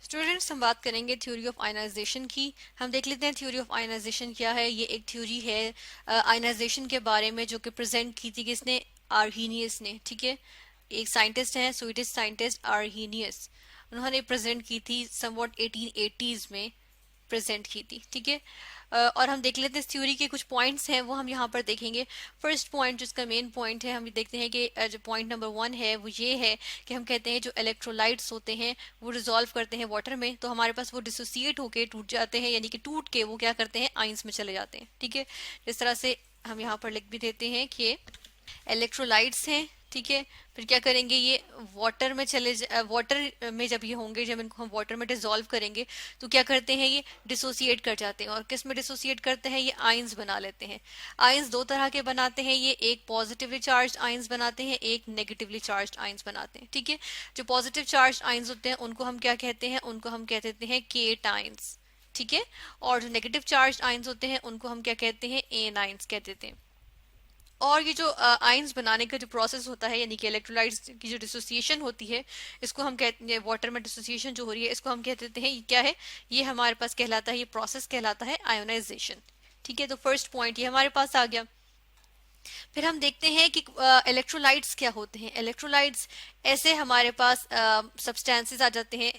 Students, हम बात करेंगे थ्योरी ऑफ आयनाइजेशन की। हम देख लेते हैं थ्योरी ऑफ आयनाइजेशन क्या है। ये एक थ्योरी है आयनाइजेशन के बारे में, जो कि प्रेजेंट की थी किसने? आर्हीनियस ने। ठीक है, एक साइंटिस्ट हैं, स्वीडिश साइंटिस्ट आर्हीनियस। उन्होंने प्रेजेंट की थी समवॉट 1880s में प्रेजेंट की थी। ठीक है, और हम देख लेते हैं इस थ्योरी के कुछ पॉइंट्स हैं वो हम यहाँ पर देखेंगे। फर्स्ट पॉइंट, जिसका मेन पॉइंट है, हम ये देखते हैं कि जो पॉइंट नंबर 1 है वो ये है कि हम कहते हैं जो इलेक्ट्रोलाइट्स होते हैं वो डिसॉल्व करते हैं वाटर में, तो हमारे पास वो डिसोसिएट होके टूट जाते हैं, यानी कि टूट के वो क्या करते हैं? आइंस में चले जाते हैं। ठीक है, जिस तरह से हम यहाँ पर लिख भी देते हैं कि इलेक्ट्रोलाइट्स हैं। ठीक है, फिर क्या करेंगे? ये वाटर में वाटर में जब ये होंगे, जब इनको हम वाटर में डिसॉल्व करेंगे तो क्या करते हैं? ये डिसोसिएट कर जाते हैं। और किस में डिसोसिएट करते हैं? ये आइंस बना लेते हैं। आइंस दो तरह के बनाते हैं ये, एक पॉजिटिवली चार्ज आइंस बनाते हैं, एक नेगेटिवली चार्ज आइंस बनाते हैं। ठीक है, जो पॉजिटिव चार्ज आइंस होते हैं उनको हम क्या कहते हैं? उनको हम कह देते हैं केट आइंस। ठीक है, और जो नेगेटिव चार्ज आइंस होते हैं उनको हम क्या कहते हैं? एन आइंस कह देते हैं। और ये जो आयंस बनाने का जो प्रोसेस होता है, यानी कि इलेक्ट्रोलाइट्स की जो डिसोसिएशन होती है, इसको हम कहते हैं वाटर में डिसोसिएशन जो हो रही है, इसको हम कह देते हैं ये क्या है? ये हमारे पास कहलाता है, ये प्रोसेस कहलाता है आयोनाइजेशन। ठीक है, तो फर्स्ट पॉइंट ये हमारे पास आ गया। फिर हम देखते हैं कि इलेक्ट्रोलाइट्स क्या होते हैं। इलेक्ट्रोलाइट्स ऐसे हमारे पास सब्सटेंसेस आ जाते हैं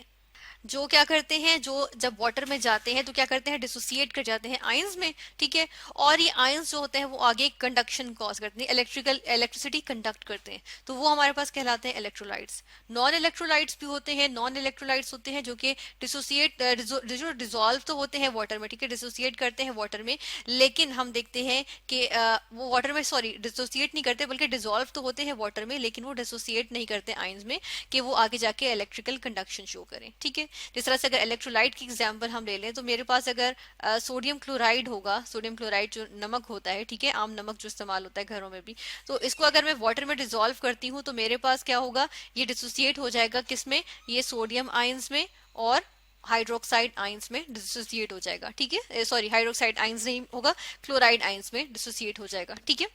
जो क्या करते हैं, जो जब वाटर में जाते हैं तो क्या करते हैं? डिसोसिएट कर जाते हैं आयंस में। ठीक है, और ये आयंस जो होते हैं वो आगे कंडक्शन कॉज करते हैं, इलेक्ट्रिसिटी कंडक्ट करते हैं, तो वो हमारे पास कहलाते हैं इलेक्ट्रोलाइट्स। नॉन इलेक्ट्रोलाइट्स भी होते हैं, नॉन इलेक्ट्रोलाइट्स होते हैं जो कि डिसोसिएट जो डिजोल्व तो होते हैं वाटर में, ठीक है, डिसोसिएट करते हैं वाटर में, लेकिन हम देखते हैं कि वो वाटर में, सॉरी, डिसोसिएट नहीं करते बल्कि डिजोल्व तो होते हैं वाटर में, लेकिन वो डिसोसिएट नहीं करते आयंस में कि वो आगे जाके इलेक्ट्रिकल कंडक्शन शो करें। ठीक है, जिस तरह से अगर इलेक्ट्रोलाइट की एग्जांपल हम ले लें तो मेरे पास अगर सोडियम क्लोराइड होगा, सोडियम क्लोराइड जो नमक होता है, ठीक है, आम नमक जो इस्तेमाल होता है घरों में भी, तो इसको अगर मैं वाटर में डिसॉल्व करती हूँ तो मेरे पास क्या होगा? ये डिसोसिएट हो जाएगा किसमें? ये सोडियम आयंस में, और हाइड्रोक्साइड आयंस में डिसोसिएट हो जाएगा। ठीक है, सॉरी, हाइड्रोक्साइड आयंस नहीं होगा, क्लोराइड आयंस में डिसोसिएट हो जाएगा। ठीक है,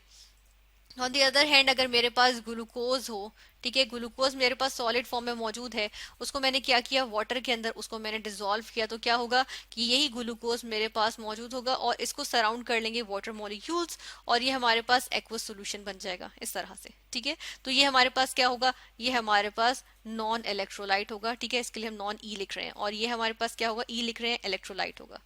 ऑन दी अदर हैंड अगर मेरे पास ग्लूकोज हो, ठीक है, ग्लूकोज मेरे पास सॉलिड फॉर्म में मौजूद है, उसको मैंने क्या किया? वाटर के अंदर उसको मैंने डिसॉल्व किया, तो क्या होगा कि यही ग्लूकोज मेरे पास मौजूद होगा और इसको सराउंड कर लेंगे वाटर मॉलिक्यूल्स, और ये हमारे पास एक्वस सोल्यूशन बन जाएगा इस तरह से। ठीक है, तो ये हमारे पास क्या होगा? ये हमारे पास नॉन इलेक्ट्रोलाइट होगा। ठीक है, इसके लिए हम नॉन ई लिख रहे हैं, और ये हमारे पास क्या होगा? ई लिख रहे हैं, इलेक्ट्रोलाइट होगा।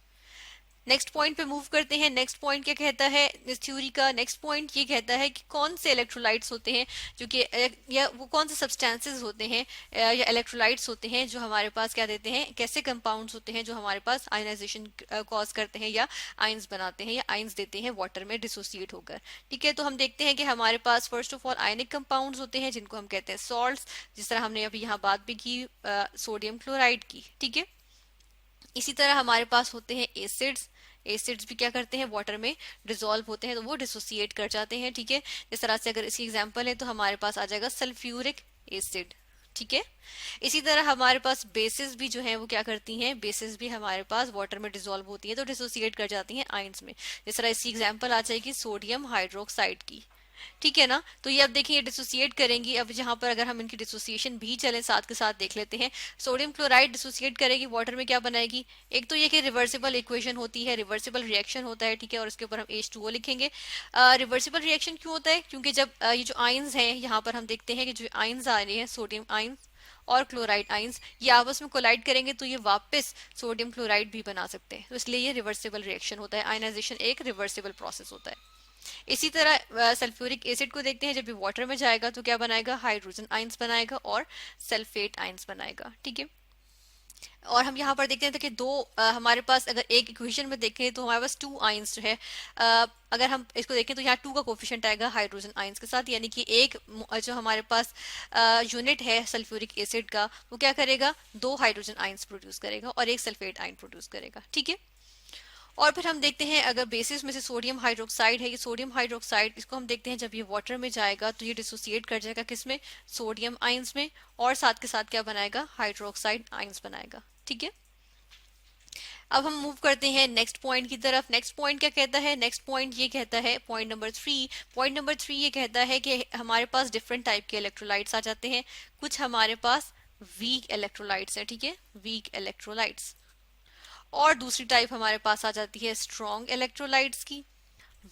नेक्स्ट पॉइंट पे मूव करते हैं। नेक्स्ट पॉइंट क्या कहता है इस थ्योरी का? नेक्स्ट पॉइंट ये कहता है कि कौन से इलेक्ट्रोलाइट्स होते हैं जो कि या वो कौन से सब्सटेंसेस होते हैं या इलेक्ट्रोलाइट्स होते हैं जो हमारे पास क्या देते हैं, कैसे कंपाउंड्स होते हैं जो हमारे पास आयनाइजेशन कॉज करते हैं या आयंस बनाते हैं या आयंस देते हैं वाटर में डिसोसिएट होकर। ठीक है, तो हम देखते हैं कि हमारे पास first of all ionic compounds होते हैं जिनको हम कहते हैं सॉल्ट्स, जिस तरह हमने अभी यहाँ बात भी की सोडियम क्लोराइड की। ठीक है, इसी तरह हमारे पास होते हैं एसिड्स। एसिड्स भी क्या करते हैं? वाटर में डिसॉल्व होते हैं, तो वो डिसोसिएट कर जाते हैं। ठीक है, इस तरह से अगर इसकी एग्जांपल है तो हमारे पास आ जाएगा सल्फ्यूरिक एसिड। ठीक है, इसी तरह हमारे पास बेसिस भी जो है वो क्या करती हैं? बेसिस भी हमारे पास वाटर में डिसॉल्व होती है तो डिसोसिएट कर जाती हैं आयंस में। जिस तरह इसकी एग्जांपल आ जाएगी सोडियम हाइड्रोक्साइड की। ठीक है ना, तो ये अब देखिए ये डिसोसिएट करेंगी। अब यहाँ पर अगर हम इनकी डिसोसिएशन भी चलें साथ के साथ देख लेते हैं। सोडियम क्लोराइड डिसोसिएट करेगी वाटर में, क्या बनाएगी? एक तो ये कि रिवर्सिबल इक्वेशन होती है, रिवर्सिबल रिएक्शन होता है। ठीक है, और इसके ऊपर हम H2O लिखेंगे। रिवर्सिबल रिएक्शन क्यों होता है? क्योंकि जब ये जो आयंस हैं, यहाँ पर हम देखते हैं कि जो आयंस आ रही है, सोडियम आयंस और क्लोराइड आयंस, ये आपस में कोलाइड करेंगे तो ये वापस सोडियम क्लोराइड भी बना सकते हैं, तो इसलिए ये रिवर्सिबल रिएक्शन होता है। आयनाइजेशन एक रिवर्सिबल प्रोसेस होता है। इसी तरह सल्फ्यूरिक एसिड को देखते हैं, जब ये वाटर में जाएगा तो क्या बनाएगा? हाइड्रोजन आयंस बनाएगा और सल्फेट आयंस बनाएगा। ठीक है, और हम यहाँ पर देखते हैं कि हमारे पास अगर एक इक्वेशन में देखें तो हमारे पास 2 आयंस जो है, अगर हम इसको देखें तो यहाँ 2 का कोफिशिएंट आएगा हाइड्रोजन आयंस के साथ, यानी कि एक जो हमारे पास यूनिट है सल्फ्यूरिक एसिड का, वो क्या करेगा? 2 हाइड्रोजन आयंस प्रोड्यूस करेगा और एक सल्फेट आयन प्रोड्यूस करेगा। ठीक है, और फिर हम देखते हैं अगर बेसिस में से सोडियम हाइड्रोक्साइड है, ये सोडियम हाइड्रोक्साइड, इसको हम देखते हैं जब ये वाटर में जाएगा तो ये डिसोसिएट कर जाएगा किसमें? सोडियम आयंस में, और साथ के साथ क्या बनाएगा? हाइड्रोक्साइड आयंस बनाएगा। ठीक है, अब हम मूव करते हैं नेक्स्ट पॉइंट की तरफ। नेक्स्ट पॉइंट क्या कहता है? नेक्स्ट पॉइंट ये कहता है, पॉइंट नंबर 3, पॉइंट नंबर 3 ये कहता है कि हमारे पास डिफरेंट टाइप के इलेक्ट्रोलाइट्स आ जाते हैं। कुछ हमारे पास वीक इलेक्ट्रोलाइट्स है, ठीक है, वीक इलेक्ट्रोलाइट्स। और दूसरी टाइप हमारे पास आ जाती है स्ट्रॉन्ग इलेक्ट्रोलाइट्स की।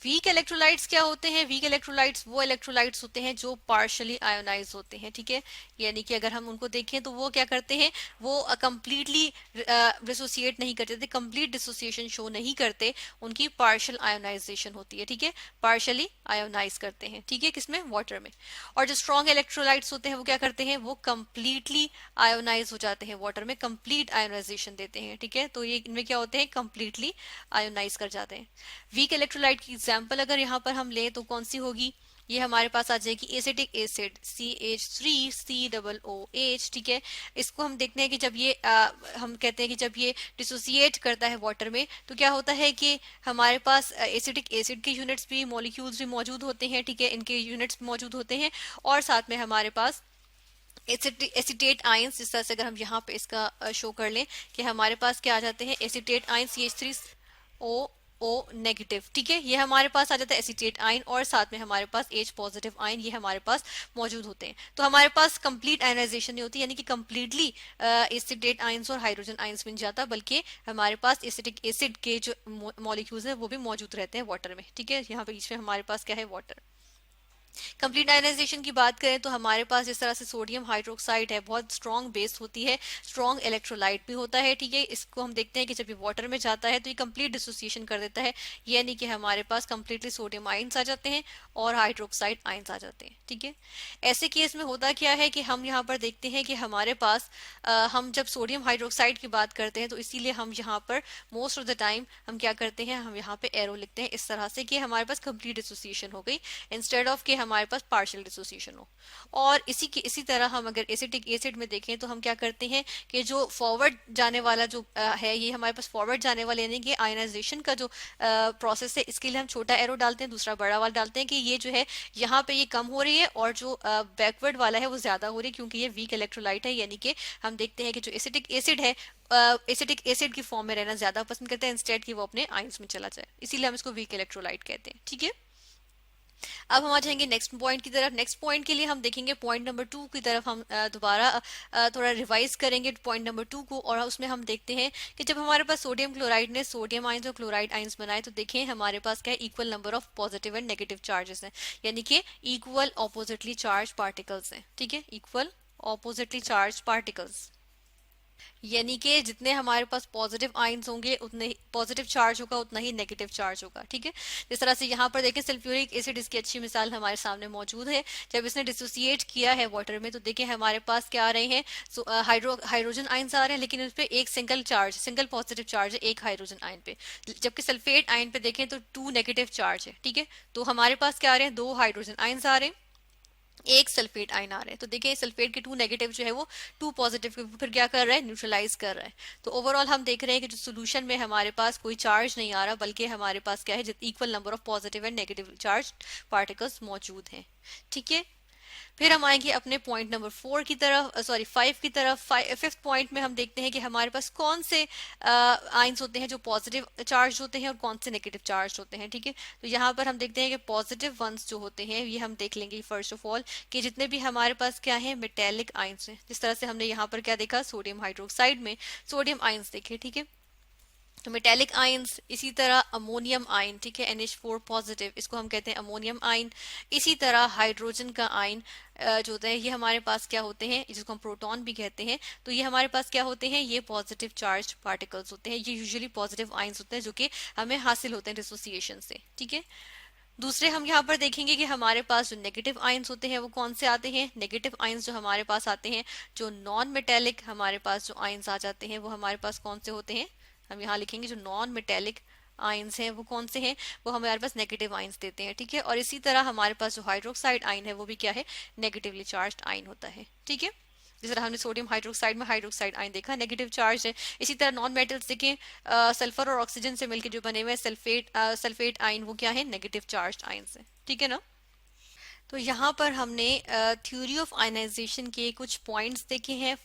वीक इलेक्ट्रोलाइट्स क्या होते हैं? वीक इलेक्ट्रोलाइट्स वो इलेक्ट्रोलाइट्स होते हैं जो पार्शियली आयोनाइज होते हैं, ठीक है, यानी कि अगर हम उनको देखें तो वो क्या करते हैं, वो कंप्लीटली डिसोसिएट नहीं करते, कंप्लीट डिसोसिएशन शो नहीं करते, उनकी पार्शियल आयोनाइजेशन होती है, ठीक है, पार्शियली आयोनाइज करते हैं, ठीक है, किसमें, वाटर में। और जो स्ट्रॉन्ग इलेक्ट्रोलाइट्स होते हैं वो क्या करते हैं, वो कंप्लीटली आयोनाइज हो जाते हैं वाटर में, कंप्लीट आयोनाइजेशन देते हैं, ठीक है, तो ये इनमें क्या होते हैं, कंप्लीटली आयोनाइज कर जाते हैं। वीक इलेक्ट्रोलाइट की एग्जांपल अगर यहाँ पर हम लें तो कौन सी होगी, ये हमारे पास आ जाएगी एसिटिक एसिड CH3COOH, ठीक है। इसको हम देखते हैं कि जब ये हम कहते हैं कि जब ये डिसोसिएट करता है वाटर में तो क्या होता है कि हमारे पास एसिटिक एसिड के यूनिट्स भी, मॉलिक्यूल्स भी मौजूद होते हैं, ठीक है, इनके यूनिट्स मौजूद होते हैं, और साथ में हमारे पास एसिटेट आयंस, जिस तरह से अगर हम यहाँ पे इसका शो कर लें कि हमारे पास क्या आ जाते हैं, acetate ion CH3O O negative, ठीक है, ये हमारे पास आ जाता है एसिटेट आयन, और साथ में हमारे पास H पॉजिटिव आयन, ये हमारे पास मौजूद होते हैं। तो हमारे पास कंप्लीट आयनाइजेशन नहीं होती, यानी कि कंप्लीटली एसिटेट आयंस और हाइड्रोजन आयंस में नहीं जाता, बल्कि हमारे पास एसिटिक एसिड के जो मॉलिक्यूल्स हैं वो भी मौजूद रहते हैं वाटर में, ठीक है, यहाँ पे बीच में हमारे पास क्या है, वाटर। कंप्लीट आयनाइजेशन की बात करें तो हमारे पास इस तरह से सोडियम हाइड्रोक्साइड है, बहुत स्ट्रॉन्ग बेस होती है, स्ट्रॉन्ग इलेक्ट्रोलाइट भी होता है, ठीक है, इसको हम देखते हैं कि जब ये वाटर में जाता है तो ये कंप्लीट डिसोसिएशन कर देता है, यानी कि हमारे पास कंप्लीटली सोडियम आयंस आ जाते हैं और हाइड्रोक्साइड आयंस आ जाते हैं, ठीक है। ऐसे केस में होता क्या है कि हम यहाँ पर देखते हैं कि हमारे पास हम जब सोडियम हाइड्रोक्साइड की बात करते हैं तो इसीलिए हम यहाँ पर मोस्ट ऑफ द टाइम हम क्या करते हैं, हम यहाँ पे एरो लिखते हैं इस तरह से कि हमारे पास कंप्लीट डिसोसिएशन हो गई, इंस्टेड ऑफ कि हमारे पास पार्शियल डिसोसिएशन हो। और इसी तरह हम अगर एसिटिक एसिड में देखें तो हम क्या करते हैं कि जो फॉरवर्ड जाने वाला जो है, ये हमारे पास फॉरवर्ड जाने वाले यानी कि आयनाइजेशन का जो प्रोसेस है, इसके लिए हम छोटा एरो डालते हैं, दूसरा बड़ा वाला डालते हैं कि ये जो है यहाँ पे ये कम हो रही है, और जो बैकवर्ड वाला है वो ज्यादा हो रही है, क्योंकि ये वीक इलेक्ट्रोलाइट है, यानी कि हम देखते हैं कि जो एसिटिक एसिड है एसिटिक एसिड की फॉर्म में रहना ज्यादा पसंद करता है, इंस्टेड कि वो अपने आयंस में चला जाए, इसीलिए हम इसको वीक इलेक्ट्रोलाइट कहते हैं, ठीक है। अब हम आ जाएंगे नेक्स्ट पॉइंट की तरफ। नेक्स्ट पॉइंट के लिए हम देखेंगे पॉइंट नंबर 2 की तरफ, हम दोबारा थोड़ा रिवाइज करेंगे पॉइंट नंबर 2 को, और उसमें हम देखते हैं कि जब हमारे पास सोडियम क्लोराइड ने सोडियम आयंस और क्लोराइड आयंस बनाए तो देखें हमारे पास क्या है, equal number of positive and negative charges हैं, यानी कि इक्वल ऑपोजिटली चार्ज पार्टिकल्स हैं, ठीक है, इक्वल ऑपोजिटली चार्ज पार्टिकल्स, यानी कि जितने हमारे पास पॉजिटिव आयंस होंगे उतने ही पॉजिटिव चार्ज होगा, उतना ही नेगेटिव चार्ज होगा, ठीक है। जिस तरह से यहाँ पर देखें सल्फ्यूरिक एसिड इसकी अच्छी मिसाल हमारे सामने मौजूद है, जब इसने डिसोसिएट किया है वाटर में तो देखिए हमारे पास क्या आ रहे हैं, हाइड्रोजन आयंस आ रहे हैं, लेकिन उस पर एक सिंगल पॉजिटिव चार्ज है एक हाइड्रोजन आयन पे, जबकि सल्फेट आयन पे देखें तो 2 नेगेटिव चार्ज है, ठीक है, तो हमारे पास क्या आ रहे हैं, 2 हाइड्रोजन आयंस आ रहे हैं, एक सल्फेट आयन आ रहा है, तो देखिए सल्फेट के 2 नेगेटिव जो है वो 2 पॉजिटिव के फिर क्या कर रहा है, न्यूट्रलाइज कर रहा है। तो ओवरऑल हम देख रहे हैं कि जो सोल्यूशन में हमारे पास कोई चार्ज नहीं आ रहा, बल्कि हमारे पास क्या है, equal number of positive and negative charge particles मौजूद हैं, ठीक है। फिर हम आएंगे अपने पॉइंट नंबर 4 की तरफ, सॉरी 5 की तरफ। फिफ्थ पॉइंट में हम देखते हैं कि हमारे पास कौन से आयंस होते हैं जो पॉजिटिव चार्ज होते हैं और कौन से नेगेटिव चार्ज होते हैं, ठीक है। तो यहाँ पर हम देखते हैं कि पॉजिटिव वंस जो होते हैं ये हम देख लेंगे फर्स्ट ऑफ ऑल कि जितने भी हमारे पास क्या है, मेटेलिक आयंस हैं, जिस तरह से हमने यहाँ पर क्या देखा, सोडियम हाइड्रोक्साइड में सोडियम आयंस देखे, ठीक है, तो मेटेलिक आयंस, इसी तरह अमोनियम आयन, ठीक है, NH4 पॉजिटिव, इसको हम कहते हैं अमोनियम आयन। इसी तरह हाइड्रोजन का आयन जो होता है ये हमारे पास क्या होते हैं, जिसको हम प्रोटॉन भी कहते हैं, तो ये हमारे पास क्या होते हैं, ये पॉजिटिव चार्ज पार्टिकल्स होते हैं, ये यूजुअली पॉजिटिव आयंस होते हैं जो कि हमें हासिल होते हैं डिसोसिएशन से, ठीक है। दूसरे हम यहाँ पर देखेंगे कि हमारे पास जो नेगेटिव आयंस होते हैं वो कौन से आते हैं, नेगेटिव आयंस जो हमारे पास आते हैं, जो नॉन मेटेलिक हमारे पास जो आयंस आ जाते हैं वो हमारे पास कौन से होते हैं, हम यहाँ लिखेंगे जो नॉन मेटेलिक आयंस हैं वो कौन से हैं, वो हमारे पास नेगेटिव आयंस देते हैं, ठीक है। और इसी तरह हमारे पास जो हाइड्रोक्साइड आयन है वो भी क्या है, नेगेटिवली चार्ज्ड आयन होता है, ठीक है। जिस तरह हमने सोडियम हाइड्रोक्साइड में हाइड्रोक्साइड आयन देखा, नेगेटिव चार्ज है। इसी तरह नॉन मेटल्स देखें, सल्फर और ऑक्सीजन से मिलकर जो बने हुए सल्फेट आयन वो क्या है, नेगेटिव चार्ज आयन है, ठीक है ना। तो यहाँ पर हमने थ्योरी ऑफ आयनाइजेशन के कुछ पॉइंट्स देखे हैं,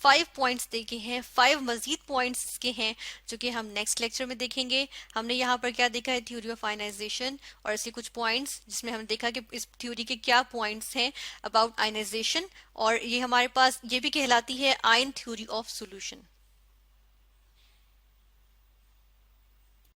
5 पॉइंट्स देखे हैं, 5 मजीद पॉइंट्स के हैं जो कि हम नेक्स्ट लेक्चर में देखेंगे। हमने यहाँ पर क्या देखा है, थ्योरी ऑफ आयनाइजेशन और ऐसे कुछ पॉइंट्स जिसमें हमने देखा कि इस थ्योरी के क्या पॉइंट्स हैं अबाउट आयनाइजेशन, और ये हमारे पास ये भी कहलाती है आयन थ्योरी ऑफ सॉल्यूशन।